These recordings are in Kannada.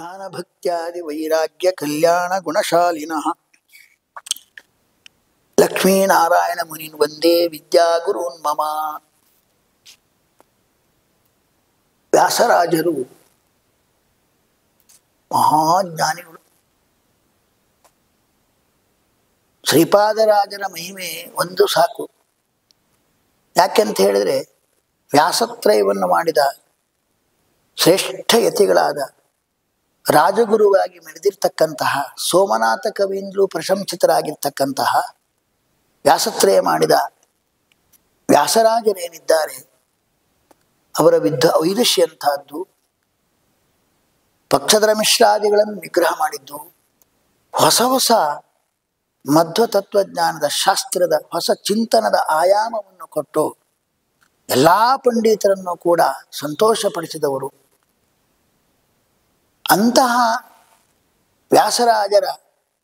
ಜ್ಞಾನಭಕ್ತ್ಯಾದಿ ವೈರಾಗ್ಯ ಕಲ್ಯಾಣ ಗುಣಶಾಲಿನಃ ಲಕ್ಷ್ಮೀನಾರಾಯಣ ಮುನಿನ್ ವಂದೇ ವಿದ್ಯಾಗುರುನ್ ಮಮ. ವ್ಯಾಸರಾಜರು ಮಹಾಜ್ಞಾನಿಗಳು. ಶ್ರೀಪಾದರಾಜರ ಮಹಿಮೆ ಒಂದು ಸಾಕು. ಯಾಕೆಂತ ಹೇಳಿದರೆ ವ್ಯಾಸತ್ರಯವನ್ನು ಮಾಡಿದ ಶ್ರೇಷ್ಠ ಯತಿಗಳಾದ ರಾಜಗುರುವಾಗಿ ಮೆರೆದಿರ್ತಕ್ಕಂತಹ ಸೋಮನಾಥ ಕವಿಯಿಂದಲೂ ಪ್ರಶಂಸಿತರಾಗಿರ್ತಕ್ಕಂತಹ ವ್ಯಾಸತ್ರಯ ಮಾಡಿದ ವ್ಯಾಸರಾಜರೇನಿದ್ದಾರೆ ಅವರ ವೈದುಷ್ಯ ಅಂತಹದ್ದು. ಪಕ್ಷಧರ ಮಿಶ್ರಾದಿಗಳನ್ನು ನಿಗ್ರಹ ಮಾಡಿದ್ದು, ಹೊಸ ಹೊಸ ಮಧ್ವ ತತ್ವಜ್ಞಾನದ ಶಾಸ್ತ್ರದ ಹೊಸ ಚಿಂತನದ ಆಯಾಮವನ್ನು ಕೊಟ್ಟು ಎಲ್ಲ ಪಂಡಿತರನ್ನು ಕೂಡ ಸಂತೋಷಪಡಿಸಿದವರು. ಅಂತಹ ವ್ಯಾಸರಾಜರ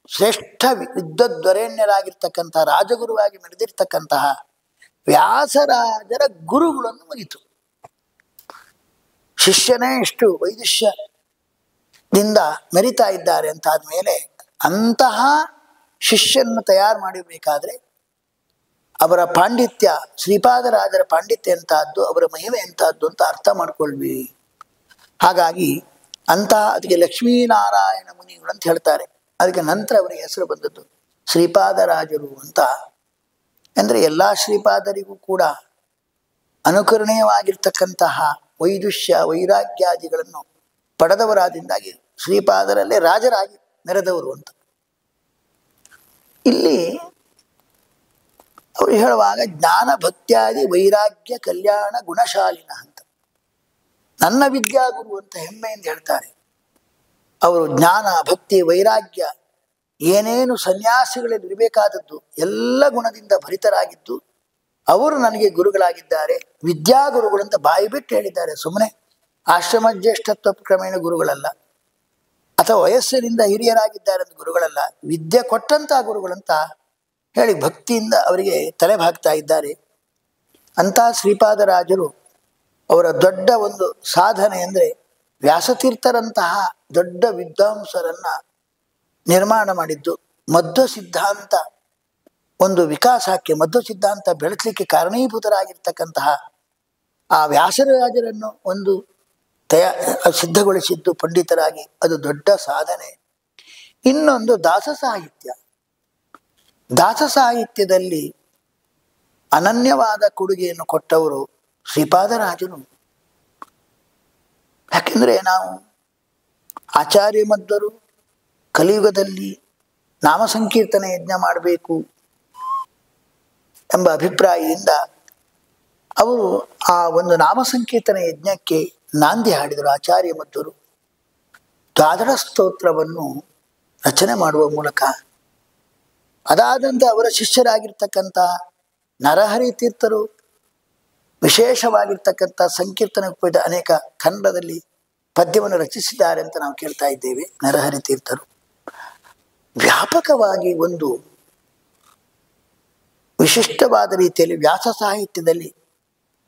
ಶ್ರೇಷ್ಠ ವಿದ್ವದ್ವರೇಣ್ಯರಾಗಿರ್ತಕ್ಕಂಥ ರಾಜಗುರುವಾಗಿ ಮೆರೆದಿರ್ತಕ್ಕಂತಹ ವ್ಯಾಸರಾಜರ ಗುರುಗಳನ್ನು ಮುಗಿತು. ಶಿಷ್ಯನೇ ಇಷ್ಟು ವೈದುಷ್ಯದಿಂದ ಮೆರಿತಾ ಇದ್ದಾರೆ ಅಂತಾದ ಮೇಲೆ ಅಂತಹ ಶಿಷ್ಯನ್ನು ತಯಾರು ಮಾಡಬೇಕಾದ್ರೆ ಅವರ ಪಾಂಡಿತ್ಯ, ಶ್ರೀಪಾದರಾಜರ ಪಾಂಡಿತ್ಯ ಎಂತಹದ್ದು, ಅವರ ಮಹಿಮೆ ಎಂತಹದ್ದು ಅಂತ ಅರ್ಥ ಮಾಡ್ಕೊಳ್ವಿ. ಹಾಗಾಗಿ ಅಂತಹ ಅದಕ್ಕೆ ಲಕ್ಷ್ಮೀನಾರಾಯಣ ಮುನಿಗಳು ಅಂತ ಹೇಳ್ತಾರೆ. ಅದಕ್ಕೆ ನಂತರ ಅವರಿಗೆ ಹೆಸರು ಬಂದದ್ದು ಶ್ರೀಪಾದರಾಜರು ಅಂತ. ಅಂದರೆ ಎಲ್ಲ ಶ್ರೀಪಾದರಿಗೂ ಕೂಡ ಅನುಕರಣೀಯವಾಗಿರ್ತಕ್ಕಂತಹ ವೈದುಷ್ಯ ವೈರಾಗ್ಯಾದಿಗಳನ್ನು ಪಡೆದವರಾದಿಂದಾಗಿ ಶ್ರೀಪಾದರಲ್ಲೇ ರಾಜರಾಗಿ ಮೆರೆದವರು ಅಂತ. ಇಲ್ಲಿ ಅವರು ಹೇಳುವಾಗ ಜ್ಞಾನ ಭಕ್ತ್ಯಾದಿ ವೈರಾಗ್ಯ ಕಲ್ಯಾಣ ಗುಣಶಾಲಿನ ಅಂತ ನನ್ನ ವಿದ್ಯಾಗುರು ಅಂತ ಹೆಮ್ಮೆಯಿಂದ ಹೇಳ್ತಾರೆ. ಅವರು ಜ್ಞಾನ ಭಕ್ತಿ ವೈರಾಗ್ಯ ಏನೇನು ಸನ್ಯಾಸಿಗಳಲ್ಲಿ ಇರಬೇಕಾದದ್ದು ಎಲ್ಲ ಗುಣದಿಂದ ಭರಿತರಾಗಿದ್ದು ಅವರು ನನಗೆ ಗುರುಗಳಾಗಿದ್ದಾರೆ. ವಿದ್ಯಾಗುರುಗಳು ಅಂತ ಬಾಯಿ ಬಿಟ್ಟು ಹೇಳಿದ್ದಾರೆ. ಸುಮ್ಮನೆ ಆಶ್ರಮ ಜ್ಯೇಷ್ಠತ್ವ ಕ್ರಮೇಣ ಗುರುಗಳಲ್ಲ, ಅಥವಾ ವಯಸ್ಸಿನಿಂದ ಹಿರಿಯರಾಗಿದ್ದಾರೆ ಅಂತ ಗುರುಗಳಲ್ಲ, ವಿದ್ಯೆ ಕೊಟ್ಟಂತಹ ಗುರುಗಳಂತ ಹೇಳಿ ಭಕ್ತಿಯಿಂದ ಅವರಿಗೆ ತಲೆ ಬಾಗ್ತಾ ಇದ್ದಾರೆ. ಅಂತಹ ಶ್ರೀಪಾದರಾಜರು ಅವರ ದೊಡ್ಡ ಒಂದು ಸಾಧನೆ ಅಂದರೆ ವ್ಯಾಸತೀರ್ಥರಂತಹ ದೊಡ್ಡ ವಿದ್ವಾಂಸರನ್ನ ನಿರ್ಮಾಣ ಮಾಡಿದ್ದು. ಮಧ್ವ ಸಿದ್ಧಾಂತ ಒಂದು ವಿಕಾಸಕ್ಕೆ, ಮಧ್ವ ಸಿದ್ಧಾಂತ ಬೆಳೆಸಲಿಕ್ಕೆ ಕಾರಣೀಭೂತರಾಗಿರ್ತಕ್ಕಂತಹ ಆ ವ್ಯಾಸರಾಜರನ್ನು ಒಂದು ಸಿದ್ಧಗೊಳಿಸಿದ್ದು ಪಂಡಿತರಾಗಿ, ಅದು ದೊಡ್ಡ ಸಾಧನೆ. ಇನ್ನೊಂದು ದಾಸ ಸಾಹಿತ್ಯ. ದಾಸ ಸಾಹಿತ್ಯದಲ್ಲಿ ಅನನ್ಯವಾದ ಕೊಡುಗೆಯನ್ನು ಕೊಟ್ಟವರು ಶ್ರೀಪಾದರಾಜರು. ಯಾಕೆಂದರೆ ನಾವು ಆಚಾರ್ಯ ಮಧ್ವರು ಕಲಿಯುಗದಲ್ಲಿ ನಾಮ ಸಂಕೀರ್ತನೆ ಯಜ್ಞ ಮಾಡಬೇಕು ಎಂಬ ಅಭಿಪ್ರಾಯದಿಂದ ಅವರು ಆ ಒಂದು ನಾಮ ಸಂಕೀರ್ತನೆ ಯಜ್ಞಕ್ಕೆ ನಾಂದಿ ಹಾಡಿದರು. ಆಚಾರ್ಯ ಮಧ್ವರು ದ್ವಾದಶ ಸ್ತೋತ್ರವನ್ನು ರಚನೆ ಮಾಡುವ ಮೂಲಕ, ಅದಾದಂತೆ ಅವರ ಶಿಷ್ಯರಾಗಿರ್ತಕ್ಕಂಥ ನರಹರಿ ತೀರ್ಥರು ವಿಶೇಷವಾಗಿರ್ತಕ್ಕಂಥ ಸಂಕೀರ್ತನೆ ಉಪಯೋಗ ಅನೇಕ ಕನ್ನಡದಲ್ಲಿ ಪದ್ಯವನ್ನು ರಚಿಸಿದ್ದಾರೆ ಅಂತ ನಾವು ಕೇಳ್ತಾ ಇದ್ದೇವೆ. ನರಹರಿ ತೀರ್ಥರು ವ್ಯಾಪಕವಾಗಿ ಒಂದು ವಿಶಿಷ್ಟವಾದ ರೀತಿಯಲ್ಲಿ ವ್ಯಾಸ ಸಾಹಿತ್ಯದಲ್ಲಿ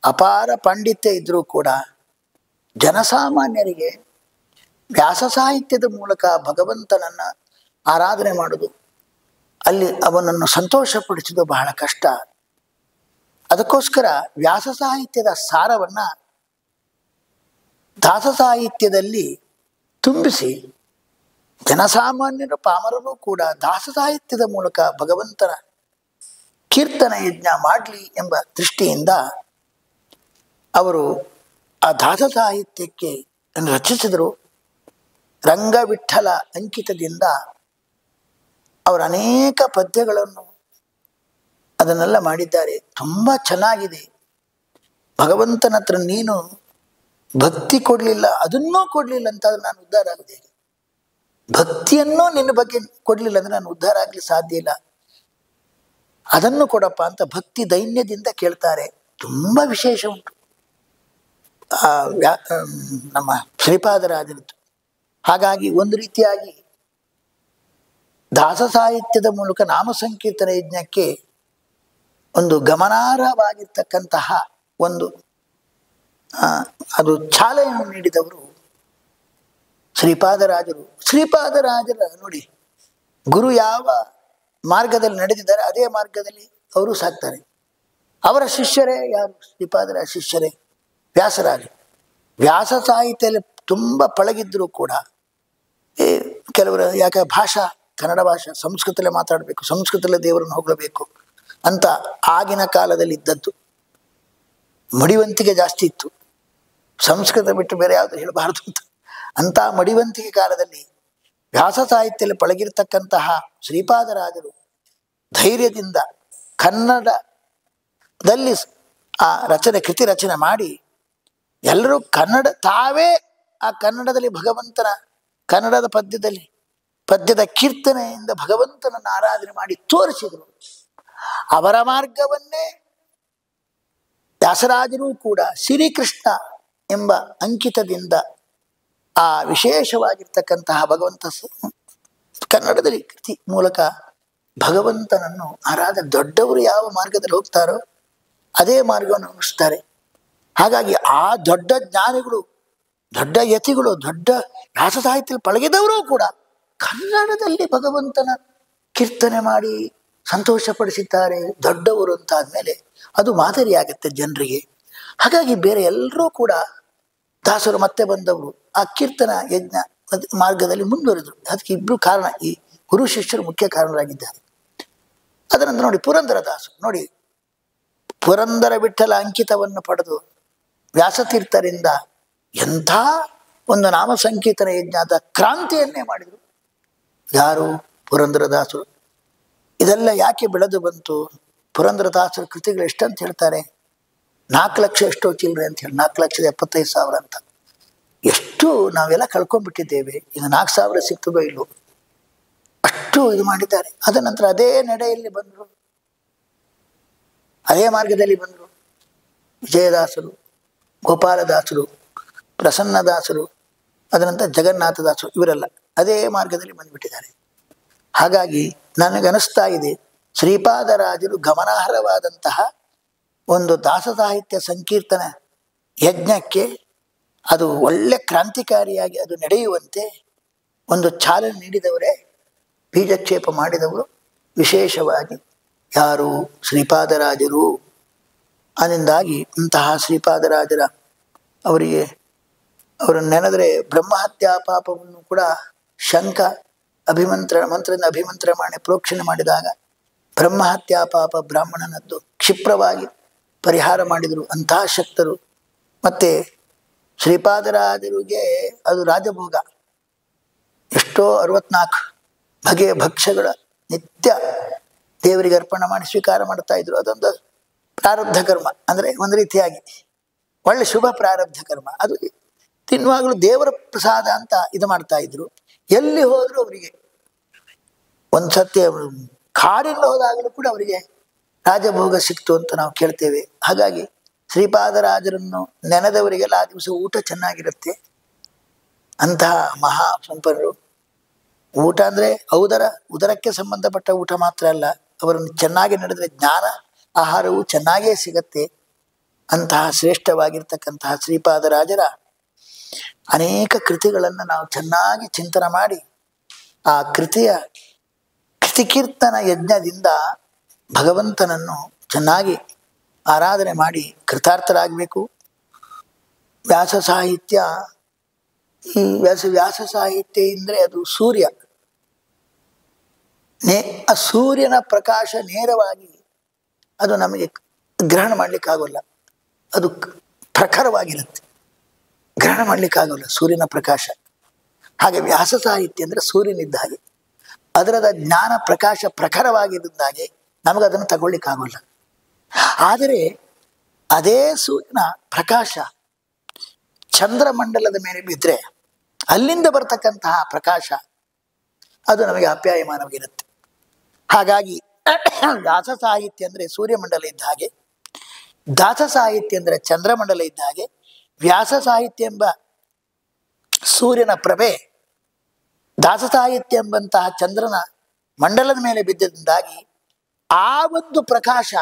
ಅಪಾರ ಪಾಂಡಿತ್ಯ ಇದ್ದರೂ ಕೂಡ ಜನಸಾಮಾನ್ಯರಿಗೆ ವ್ಯಾಸ ಸಾಹಿತ್ಯದ ಮೂಲಕ ಭಗವಂತನನ್ನು ಆರಾಧನೆ ಮಾಡೋದು, ಅಲ್ಲಿ ಅವನನ್ನು ಸಂತೋಷಪಡಿಸೋದು ಬಹಳ ಕಷ್ಟ. ಅದಕ್ಕೋಸ್ಕರ ವ್ಯಾಸ ಸಾಹಿತ್ಯದ ಸಾರವನ್ನು ದಾಸ ಸಾಹಿತ್ಯದಲ್ಲಿ ತುಂಬಿಸಿ ಜನಸಾಮಾನ್ಯರು ಪಾಮರರು ಕೂಡ ದಾಸ ಸಾಹಿತ್ಯದ ಮೂಲಕ ಭಗವಂತನ ಕೀರ್ತನ ಯಜ್ಞ ಮಾಡಲಿ ಎಂಬ ದೃಷ್ಟಿಯಿಂದ ಅವರು ಆ ದಾಸ ಸಾಹಿತ್ಯಕ್ಕೆ ರಚಿಸಿದರು. ರಂಗವಿಠಲ ಅಂಕಿತದಿಂದ ಅವರು ಅನೇಕ ಪದ್ಯಗಳನ್ನು ಅದನ್ನೆಲ್ಲ ಮಾಡಿದ್ದಾರೆ. ತುಂಬ ಚೆನ್ನಾಗಿದೆ. ಭಗವಂತನ ಹತ್ರ ನೀನು ಭಕ್ತಿ ಕೊಡಲಿಲ್ಲ, ಅದನ್ನೂ ಕೊಡಲಿಲ್ಲ ಅಂತ ನಾನು ಉದ್ಧಾರ ಆಗಿದೆ. ಭಕ್ತಿಯನ್ನೂ ನಿನ್ನ ಬಗ್ಗೆ ಕೊಡಲಿಲ್ಲ ಅಂದರೆ ನಾನು ಉದ್ಧಾರ ಆಗಲಿ ಸಾಧ್ಯ ಇಲ್ಲ, ಅದನ್ನು ಕೊಡಪ್ಪ ಅಂತ ಭಕ್ತಿ ದೈನ್ಯದಿಂದ ಕೇಳ್ತಾರೆ. ತುಂಬ ವಿಶೇಷ ಉಂಟು ನಮ್ಮ ಶ್ರೀಪಾದರಾಜರದ್ದು. ಹಾಗಾಗಿ ಒಂದು ರೀತಿಯಾಗಿ ದಾಸ ಸಾಹಿತ್ಯದ ಮೂಲಕ ನಾಮ ಸಂಕೀರ್ತನ ಯಜ್ಞಕ್ಕೆ ಒಂದು ಗಮನಾರ್ಹವಾಗಿರ್ತಕ್ಕಂತಹ ಒಂದು ಅದು ಚಾಲನೆಯನ್ನು ನೀಡಿದವರು ಶ್ರೀಪಾದರಾಜರ ನೋಡಿ, ಗುರು ಯಾವ ಮಾರ್ಗದಲ್ಲಿ ನಡೆದಿದ್ದಾರೆ ಅದೇ ಮಾರ್ಗದಲ್ಲಿ ಅವರು ಸಾಕ್ತಾರೆ. ಅವರ ಶಿಷ್ಯರೇ ಯಾರು? ಶ್ರೀಪಾದರ ಶಿಷ್ಯರೇ ವ್ಯಾಸರಾಜ. ವ್ಯಾಸ ಸಾಹಿತ್ಯದಲ್ಲಿ ತುಂಬ ಪಳಗಿದ್ದರೂ ಕೂಡ ಕೆಲವರು ಯಾಕೆ ಭಾಷಾ ಕನ್ನಡ ಭಾಷೆ ಸಂಸ್ಕೃತದಲ್ಲೇ ಮಾತಾಡಬೇಕು, ಸಂಸ್ಕೃತದಲ್ಲೇ ದೇವರನ್ನು ಹೊಗಳಬೇಕು ಅಂತ ಆಗಿನ ಕಾಲದಲ್ಲಿ ಇದ್ದದ್ದು. ಮಡಿವಂತಿಕೆ ಜಾಸ್ತಿ ಇತ್ತು, ಸಂಸ್ಕೃತ ಬಿಟ್ಟು ಬೇರೆ ಯಾವುದು ಹೇಳಬಾರ್ದು ಅಂತ. ಅಂಥ ಮಡಿವಂತಿಕೆ ಕಾಲದಲ್ಲಿ ವ್ಯಾಸ ಸಾಹಿತ್ಯದಲ್ಲಿ ಪಳಗಿರ್ತಕ್ಕಂತಹ ಶ್ರೀಪಾದರಾಜರು ಧೈರ್ಯದಿಂದ ಕನ್ನಡದಲ್ಲಿ ಆ ಕೃತಿ ರಚನೆ ಮಾಡಿ ಎಲ್ಲರೂ ತಾವೇ ಆ ಕನ್ನಡದಲ್ಲಿ ಭಗವಂತನ ಕನ್ನಡದ ಪದ್ಯದ ಕೀರ್ತನೆಯಿಂದ ಭಗವಂತನನ್ನು ಆರಾಧನೆ ಮಾಡಿ ತೋರಿಸಿದರು. ಅವರ ಮಾರ್ಗವನ್ನೇ ವ್ಯಾಸರಾಜರೂ ಕೂಡ ಶ್ರೀಕೃಷ್ಣ ಎಂಬ ಅಂಕಿತದಿಂದ ಆ ವಿಶೇಷವಾಗಿರ್ತಕ್ಕಂತಹ ಭಗವಂತ ಕನ್ನಡದಲ್ಲಿ ಕೃತಿ ಮೂಲಕ ಭಗವಂತನನ್ನು ದೊಡ್ಡವರು ಯಾವ ಮಾರ್ಗದಲ್ಲಿ ಹೋಗ್ತಾರೋ ಅದೇ ಮಾರ್ಗವನ್ನು ಅನುಷ್ಠಿಸ್ತಾರೆ. ಹಾಗಾಗಿ ಆ ದೊಡ್ಡ ಜ್ಞಾನಿಗಳು, ದೊಡ್ಡ ಯತಿಗಳು, ದೊಡ್ಡ ವ್ಯಾಸ ಸಾಹಿತ್ಯದಲ್ಲಿ ಪಳಗಿದವರು ಕೂಡ ಕನ್ನಡದಲ್ಲಿ ಭಗವಂತನ ಕೀರ್ತನೆ ಮಾಡಿ ಸಂತೋಷಪಡಿಸಿದ್ದಾರೆ. ದೊಡ್ಡವರು ಅಂತಾದ್ಮೇಲೆ ಅದು ಮಾದರಿಯಾಗತ್ತೆ ಜನರಿಗೆ. ಹಾಗಾಗಿ ಬೇರೆ ಎಲ್ಲರೂ ಕೂಡ ದಾಸರು ಮತ್ತೆ ಬಂದವರು ಆ ಕೀರ್ತನ ಯಜ್ಞ ಮಾರ್ಗದಲ್ಲಿ ಮುಂದುವರೆದರು. ಅದಕ್ಕೆ ಇಬ್ಬರು ಕಾರಣ, ಈ ಗುರು ಶಿಷ್ಯರು ಮುಖ್ಯ ಕಾರಣರಾಗಿದ್ದಾರೆ. ಅದರಂತೆ ನೋಡಿ ಪುರಂದರದಾಸರು ನೋಡಿ, ಪುರಂದರ ವಿಠಲ ಅಂಕಿತವನ್ನು ಪಡೆದು ವ್ಯಾಸತೀರ್ಥರಿಂದ ಎಂಥ ಒಂದು ನಾಮ ಸಂಕೀರ್ತನ ಯಜ್ಞದ ಕ್ರಾಂತಿಯನ್ನೇ ಮಾಡಿದರು. ಯಾರು? ಪುರಂದರದಾಸರು. ಇದೆಲ್ಲ ಯಾಕೆ ಬೆಳೆದು ಬಂತು? ಪುರಂದರದಾಸರ ಕೃತಿಗಳು ಎಷ್ಟಂತ ಹೇಳ್ತಾರೆ? 4 ಲಕ್ಷ ಎಷ್ಟೋ ಚಿಲ್ಲರೆ ಅಂತ ಹೇಳಿ, 4,75,000 ಅಂತ. ಎಷ್ಟು ನಾವೆಲ್ಲ ಕಳ್ಕೊಂಡ್ಬಿಟ್ಟಿದ್ದೇವೆ. ಈಗ 4,000 ಸಿಗ್ತದೋ ಇಲ್ಲೋ, ಅಷ್ಟು ಇದು ಮಾಡಿದ್ದಾರೆ. ಅದ ನಂತರ ಅದೇ ನಡೆಯಲ್ಲಿ ಬಂದರು, ಅದೇ ಮಾರ್ಗದಲ್ಲಿ ಬಂದರು ವಿಜಯದಾಸರು, ಗೋಪಾಲದಾಸರು, ಪ್ರಸನ್ನದಾಸರು, ಅದನಂತರ ಜಗನ್ನಾಥದಾಸರು. ಇವರೆಲ್ಲ ಅದೇ ಮಾರ್ಗದಲ್ಲಿ ಬಂದುಬಿಟ್ಟಿದ್ದಾರೆ. ಹಾಗಾಗಿ ನನಗನ್ನಿಸ್ತಾ ಇದೆ ಶ್ರೀಪಾದರಾಜರು ಗಮನಾರ್ಹವಾದಂತಹ ಒಂದು ದಾಸ ಸಾಹಿತ್ಯ ಸಂಕೀರ್ತನ ಯಜ್ಞಕ್ಕೆ ಅದು ಒಳ್ಳೆ ಕ್ರಾಂತಿಕಾರಿಯಾಗಿ ಅದು ನಡೆಯುವಂತೆ ಒಂದು ಚಾಲನೆ ನೀಡಿದವರೇ, ಬೀಜಕ್ಷೇಪ ಮಾಡಿದವರು ವಿಶೇಷವಾಗಿ ಯಾರು? ಶ್ರೀಪಾದರಾಜರು. ಅದರಿಂದಾಗಿ ಇಂತಹ ಶ್ರೀಪಾದರಾಜರ ಅವರನ್ನು ನೆನೆದರೆ ಬ್ರಹ್ಮಹತ್ಯಾ ಪಾಪವನ್ನು ಕೂಡ ಶಂಕ ಮಂತ್ರದಿಂದ ಅಭಿಮಂತ್ರಣ ಮಾಡಿ ಪ್ರೋಕ್ಷಣೆ ಮಾಡಿದಾಗ ಬ್ರಹ್ಮಹತ್ಯಾ ಪಾಪ ಬ್ರಾಹ್ಮಣನದ್ದು ಕ್ಷಿಪ್ರವಾಗಿ ಪರಿಹಾರ ಮಾಡಿದರು ಅಂತಹ ಶಕ್ತರು. ಮತ್ತು ಶ್ರೀಪಾದರಾಜರಿಗೆ ಅದು ರಾಜಭೋಗ, ಎಷ್ಟೋ 64 ಬಗೆಯ ಭಕ್ಷ್ಯಗಳ ನಿತ್ಯ ದೇವರಿಗೆ ಅರ್ಪಣೆ ಮಾಡಿ ಸ್ವೀಕಾರ ಮಾಡ್ತಾ ಇದ್ರು. ಅದೊಂದು ಪ್ರಾರಬ್ಧ ಕರ್ಮ, ಅಂದರೆ ಒಂದು ರೀತಿಯಾಗಿ ಒಳ್ಳೆ ಶುಭ ಪ್ರಾರಬ್ಧ ಕರ್ಮ. ಅದು ತಿನ್ನುವಾಗಲೂ ದೇವರ ಪ್ರಸಾದ ಅಂತ ಇದು ಮಾಡ್ತಾ ಇದ್ರು. ಎಲ್ಲಿ ಹೋದರೂ ಅವರಿಗೆ ಒಂದು ಸತ್ಯ ಕಾಡಿನಲ್ಲಿ ಹೋದಾಗಲೂ ಕೂಡ ಅವರಿಗೆ ರಾಜಭೋಗ ಸಿಕ್ತು ಅಂತ ನಾವು ಕೇಳ್ತೇವೆ. ಹಾಗಾಗಿ ಶ್ರೀಪಾದರಾಜರನ್ನು ನೆನೆದವರಿಗೆಲ್ಲ ಆ ದಿವಸ ಊಟ ಚೆನ್ನಾಗಿರುತ್ತೆ. ಅಂತಹ ಮಹಾ ಸಂಪನ್ನರು. ಊಟ ಅಂದರೆ ಉದರಕ್ಕೆ ಸಂಬಂಧಪಟ್ಟ ಊಟ ಮಾತ್ರ ಅಲ್ಲ, ಅವರನ್ನು ಚೆನ್ನಾಗಿ ನಡೆದರೆ ಜ್ಞಾನ ಆಹಾರವು ಚೆನ್ನಾಗೇ ಸಿಗತ್ತೆ. ಅಂತಹ ಶ್ರೇಷ್ಠವಾಗಿರ್ತಕ್ಕಂತಹ ಶ್ರೀಪಾದರಾಜರ ಅನೇಕ ಕೃತಿಗಳನ್ನು ನಾವು ಚೆನ್ನಾಗಿ ಚಿಂತನೆ ಮಾಡಿ ಆ ಕೃತಿಕೀರ್ತನ ಯಜ್ಞದಿಂದ ಭಗವಂತನನ್ನು ಚೆನ್ನಾಗಿ ಆರಾಧನೆ ಮಾಡಿ ಕೃತಾರ್ಥರಾಗಬೇಕು. ವ್ಯಾಸ ಸಾಹಿತ್ಯ, ಈ ವ್ಯಾಸ ಸಾಹಿತ್ಯ ಅಂದರೆ ಅದು ಸೂರ್ಯ. ಆ ಸೂರ್ಯನ ಪ್ರಕಾಶ ನೇರವಾಗಿ ಅದು ನಮಗೆ ಗ್ರಹಣ ಮಾಡಲಿಕ್ಕಾಗೋಲ್ಲ. ಅದು ಪ್ರಖರವಾಗಿರುತ್ತೆ, ಗ್ರಹಣ ಮಾಡಲಿಕ್ಕಾಗೋಲ್ಲ ಸೂರ್ಯನ ಪ್ರಕಾಶ. ಹಾಗೆ ವ್ಯಾಸ ಸಾಹಿತ್ಯ ಅಂದರೆ ಸೂರ್ಯನಿದ್ದ ಹಾಗೆ, ಅದರದ ಜ್ಞಾನ ಪ್ರಕಾಶ ಪ್ರಖರವಾಗಿದ್ದ ಹಾಗೆ ನಮಗದನ್ನು ತಗೊಳ್ಳಿಕ್ಕಾಗೋಲ್ಲ. ಆದರೆ ಅದೇ ಸೂರ್ಯನ ಪ್ರಕಾಶ ಚಂದ್ರಮಂಡಲದ ಮೇಲೆ ಬಿದ್ದರೆ ಅಲ್ಲಿಂದ ಬರ್ತಕ್ಕಂತಹ ಪ್ರಕಾಶ ಅದು ನಮಗೆ ಆಪ್ಯಾಯಮಾನವಾಗಿರುತ್ತೆ. ಹಾಗಾಗಿ ದಾಸ ಸಾಹಿತ್ಯ ಅಂದರೆ ಸೂರ್ಯಮಂಡಲ ಇದ್ದ ಹಾಗೆ, ದಾಸ ಸಾಹಿತ್ಯ ಅಂದರೆ ಚಂದ್ರಮಂಡಲ ಇದ್ದ ಹಾಗೆ, ವ್ಯಾಸ ಸಾಹಿತ್ಯ ಎಂಬ ಸೂರ್ಯನ ಪ್ರಭೆ ದಾಸ ಸಾಹಿತ್ಯ ಎಂಬಂತಹ ಚಂದ್ರನ ಮಂಡಲದ ಮೇಲೆ ಬಿದ್ದದಿಂದಾಗಿ ಆ ಒಂದು ಪ್ರಕಾಶ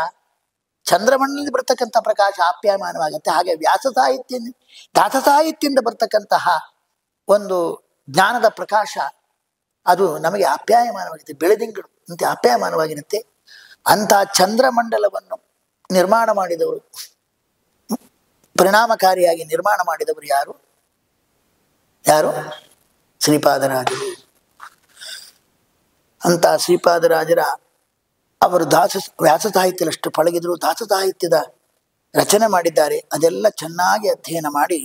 ಚಂದ್ರಮಂಡಲದಲ್ಲಿ ಬರ್ತಕ್ಕಂಥ ಪ್ರಕಾಶ ಆಪ್ಯಾಯಮಾನವಾಗುತ್ತೆ. ಹಾಗೆ ದಾಸ ಸಾಹಿತ್ಯದಿಂದ ಬರ್ತಕ್ಕಂತಹ ಒಂದು ಜ್ಞಾನದ ಪ್ರಕಾಶ ಅದು ನಮಗೆ ಆಪ್ಯಾಯಮಾನವಾಗಿರುತ್ತೆ, ಬೆಳದಿಂಗಳು ಅಂತೆ ಆಪ್ಯಾಯಮಾನವಾಗಿರುತ್ತೆ. ಅಂಥ ಚಂದ್ರಮಂಡಲವನ್ನು ನಿರ್ಮಾಣ ಮಾಡಿದವರು, ಪರಿಣಾಮಕಾರಿಯಾಗಿ ನಿರ್ಮಾಣ ಮಾಡಿದವರು ಯಾರು? ಶ್ರೀಪಾದರಾಜರು. ಅಂತ ಶ್ರೀಪಾದರಾಜರ ಅವರು ವ್ಯಾಸ ಸಾಹಿತ್ಯದಷ್ಟು ಪಳಗಿದ್ರು, ದಾಸ ಸಾಹಿತ್ಯದ ರಚನೆ ಮಾಡಿದ್ದಾರೆ. ಅದೆಲ್ಲ ಚೆನ್ನಾಗಿ ಅಧ್ಯಯನ ಮಾಡಿ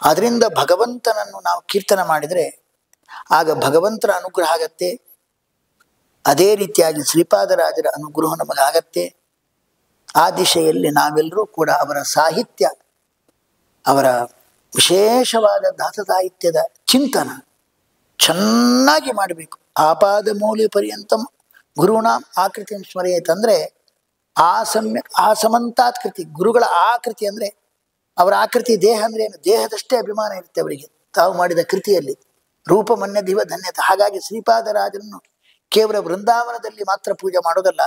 ಅದರಿಂದ ಭಗವಂತನನ್ನು ನಾವು ಕೀರ್ತನ ಮಾಡಿದರೆ ಆಗ ಭಗವಂತನ ಅನುಗ್ರಹ ಆಗತ್ತೆ. ಅದೇ ರೀತಿಯಾಗಿ ಶ್ರೀಪಾದರಾಜರ ಅನುಗ್ರಹ ನಮಗಾಗತ್ತೆ. ಆ ದಿಶೆಯಲ್ಲಿ ನಾವೆಲ್ಲರೂ ಕೂಡ ಅವರ ಸಾಹಿತ್ಯ, ಅವರ ವಿಶೇಷವಾದ ದಾಸ ಸಾಹಿತ್ಯದ ಚಿಂತನ ಚೆನ್ನಾಗಿ ಮಾಡಬೇಕು. ಆಪಾದ ಮೌಲ್ಯ ಪರ್ಯಂತಂ ಗುರುಣಾಂ ಆಕೃತಿ ಸ್ಮರೆಯೇತ್ ಅಂದರೆ ಆ ಸಮಂತಾತ್ಕೃತಿ, ಗುರುಗಳ ಆಕೃತಿ ಅಂದರೆ ಅವರ ಆಕೃತಿ ದೇಹ ಅಂದರೆ ಏನು? ದೇಹದಷ್ಟೇ ಅಭಿಮಾನ ಇರುತ್ತೆ ಅವರಿಗೆ ತಾವು ಮಾಡಿದ ಕೃತಿಯಲ್ಲಿ. ರೂಪಮನ್ಯದಿವ ಧನ್ಯತೆ. ಹಾಗಾಗಿ ಶ್ರೀಪಾದರಾಜರನ್ನು ಕೇವಲ ವೃಂದಾವನದಲ್ಲಿ ಮಾತ್ರ ಪೂಜೆ ಮಾಡೋದಲ್ಲ,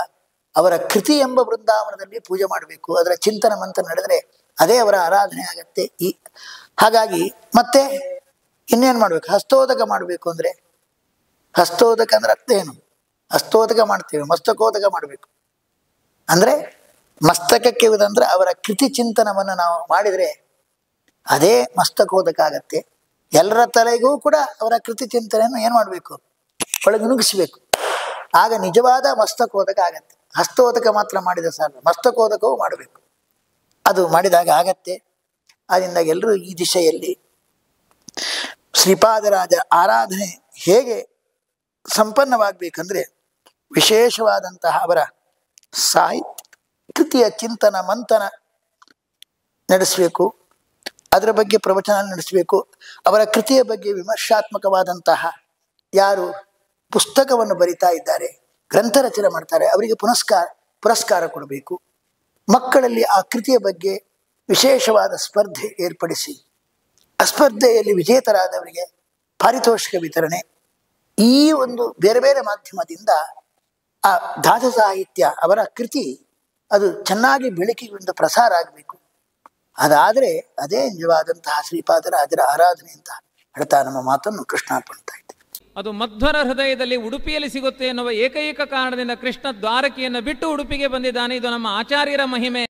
ಅವರ ಕೃತಿ ಎಂಬ ವೃಂದಾವನದಲ್ಲಿ ಪೂಜೆ ಮಾಡಬೇಕು. ಅದರ ಚಿಂತನ ಮಂತ್ರ ನಡೆದರೆ ಅದೇ ಅವರ ಆರಾಧನೆ ಆಗತ್ತೆ. ಹಾಗಾಗಿ ಮತ್ತೆ ಇನ್ನೇನು ಮಾಡಬೇಕು? ಹಸ್ತೋದಕ ಮಾಡಬೇಕು. ಅಂದರೆ ಹಸ್ತೋದಕ ಅಂದ್ರೆ ಅರ್ಥ ಏನು? ಹಸ್ತೋದಕ ಮಾಡ್ತೇವೆ, ಮಸ್ತಕೋದಕ ಮಾಡಬೇಕು ಅಂದರೆ ಮಸ್ತಕಕ್ಕೆ ಇವುದಂದ್ರೆ ಅವರ ಕೃತಿ ಚಿಂತನವನ್ನು ನಾವು ಮಾಡಿದರೆ ಅದೇ ಮಸ್ತಕೋದಕ ಆಗತ್ತೆ. ಎಲ್ಲರ ತಲೆಗೂ ಕೂಡ ಅವರ ಕೃತಿ ಚಿಂತನೆಯನ್ನು ಏನು ಮಾಡಬೇಕು? ಒಳಗೆ ನುಗ್ಗಿಸ್ಬೇಕು. ಆಗ ನಿಜವಾದ ಮಸ್ತಕೋದಕ ಆಗತ್ತೆ. ಹಸ್ತೋದಕ ಮಾತ್ರ ಮಾಡಿದ ಸಾಲ, ಮಸ್ತಕೋದಕವೂ ಮಾಡಬೇಕು. ಅದು ಮಾಡಿದಾಗ ಆಗತ್ತೆ. ಆದ್ದರಿಂದ ಎಲ್ಲರೂ ಈ ದಿಶೆಯಲ್ಲಿ ಶ್ರೀಪಾದರಾಜ ಆರಾಧನೆ ಹೇಗೆ ಸಂಪನ್ನವಾಗಬೇಕಂದ್ರೆ ವಿಶೇಷವಾದಂತಹ ಅವರ ಸಾಹಿತ್ಯ ಕೃತಿಯ ಚಿಂತನ ಮಂಥನ ನಡೆಸಬೇಕು. ಅದರ ಬಗ್ಗೆ ಪ್ರವಚನ ನಡೆಸಬೇಕು. ಅವರ ಕೃತಿಯ ಬಗ್ಗೆ ವಿಮರ್ಶಾತ್ಮಕವಾದಂತಹ ಯಾರು ಪುಸ್ತಕವನ್ನು ಬರಿತಾ ಇದ್ದಾರೆ, ಗ್ರಂಥ ರಚನೆ ಮಾಡ್ತಾರೆ, ಅವರಿಗೆ ಪುರಸ್ಕಾರ ಕೊಡಬೇಕು. ಮಕ್ಕಳಲ್ಲಿ ಆ ಕೃತಿಯ ಬಗ್ಗೆ ವಿಶೇಷವಾದ ಸ್ಪರ್ಧೆ ಏರ್ಪಡಿಸಿ ಆ ಸ್ಪರ್ಧೆಯಲ್ಲಿ ವಿಜೇತರಾದವರಿಗೆ ಪಾರಿತೋಷಿಕ ವಿತರಣೆ, ಈ ಒಂದು ಬೇರೆ ಬೇರೆ ಮಾಧ್ಯಮದಿಂದ ಆ ದಾಸ ಸಾಹಿತ್ಯ ಅವರ ಕೃತಿ ಅದು ಚೆನ್ನಾಗಿ ಬೆಳಕಿಗೆ ಪ್ರಸಾರ ಆಗಬೇಕು. ಅದಾದರೆ ಅದೇ ನಿಜವಾದಂತಹ ಶ್ರೀಪಾದರಾಜರ ಆರಾಧನೆ ಅಂತ ಹೇಳ್ತಾ ನಮ್ಮ ಮಾತನ್ನು ಕೃಷ್ಣಾರ್ಪಣಿಸ್ತಾ ಇದ್ದೆ. ಅದು ಮಧ್ವರ ಹೃದಯದಲ್ಲಿ ಉಡುಪಿಯಲ್ಲಿ ಸಿಗುತ್ತೆ ಎನ್ನುವ ಏಕೈಕ ಕಾರಣದಿಂದ ಕೃಷ್ಣ ದ್ವಾರಕೆಯನ್ನು ಬಿಟ್ಟು ಉಡುಪಿಗೆ ಬಂದಿದ್ದಾನೆ. ಇದು ನಮ್ಮ ಆಚಾರ್ಯರ ಮಹಿಮೆ.